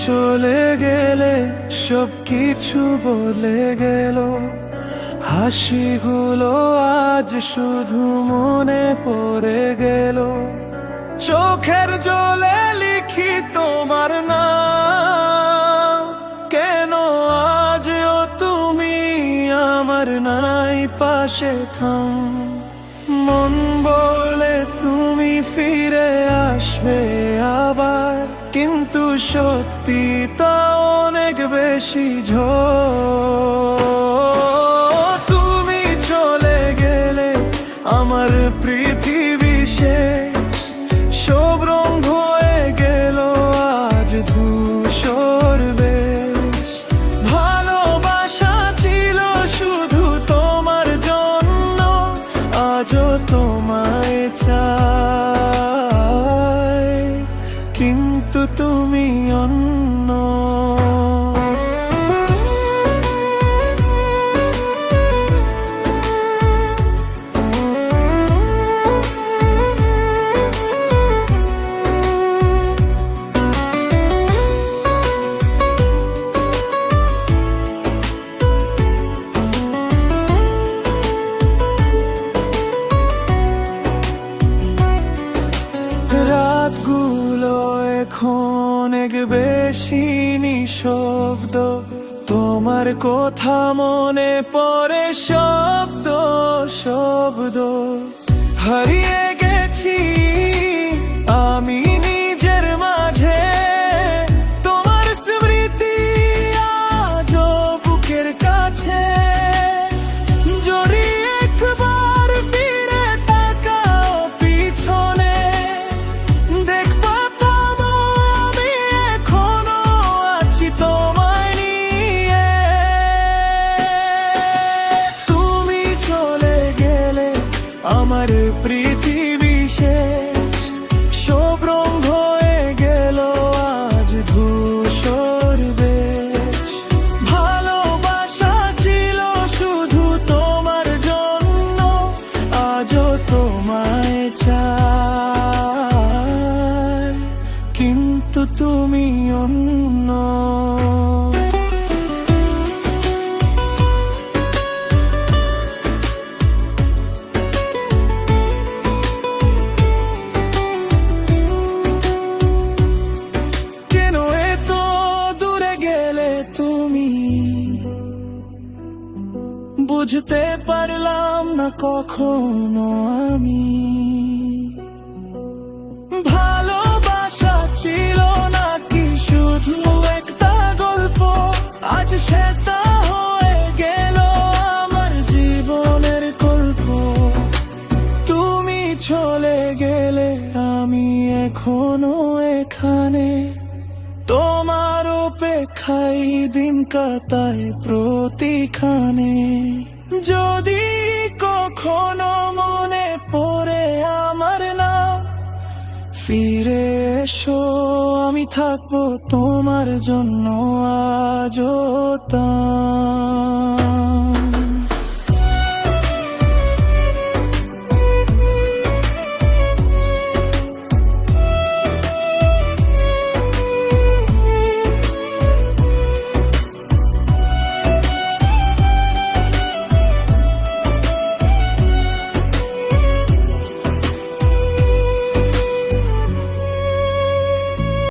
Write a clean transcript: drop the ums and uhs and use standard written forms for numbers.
চলে গেলে সব কিছু বলে গেল, হাসিগুলো আজ শুধু মনে পড়ে গেল। চোখের জলে লিখি তোমার নাম, কেন আজও তুমি আমার নাই পাশে থাম। মন বলে তুমি ফিরে আসবে আবার, কিন্তু সত্যি তা অনেক বেশি তুমি চলে গেলে আমার পৃথিবী শেষ, সব রং হয়ে গেল আজ ধূসর বেশ। ভালোবাসা ছিল শুধু তোমার জন্য, আজও তোমায় চাই, কিন্তু তুমি অন্য। রাতগুলো এখন অনেক বেশি নিঃশব্দ, তোমার কথা মনে পড়ে শব্দ শব্দ। হারিয়ে গেছি আমি নিজের মাঝে, তোমার স্মৃতি আজও বুকের কাছে। জড়িয়ে একবার ফিরে তাকাও পিছনে, দেখবা পাবো আমি এখনো আছি তোমায় নিয়ে। তুমি চলে গেলে আমার পৃথিবী শেষ, সব রং হয়ে গেল আজ ধূসর বেশ। ভালোবাসা ছিল শুধু তোমার জন্য, আজও তোমায় চাই, কিন্তু তুমি অন্য। কেন এত দূরে গেলে তুমি, বুঝতে পারলাম না কখনো আমি। ভালোবাসা ছিল নাকি শুধু একটা গল্প, আজ সেটা হয়ে গেল আমার জীবনের গল্প। তুমি চলে গেলে আমি এখনো এখানে, তোমার অপেক্ষায় দিন কাটায় প্রতিখানে। যদি কখনো মনে পড়ে আমার নাম, ফিরে এসো, আমি থাকবো তোমার জন্য আজও তা।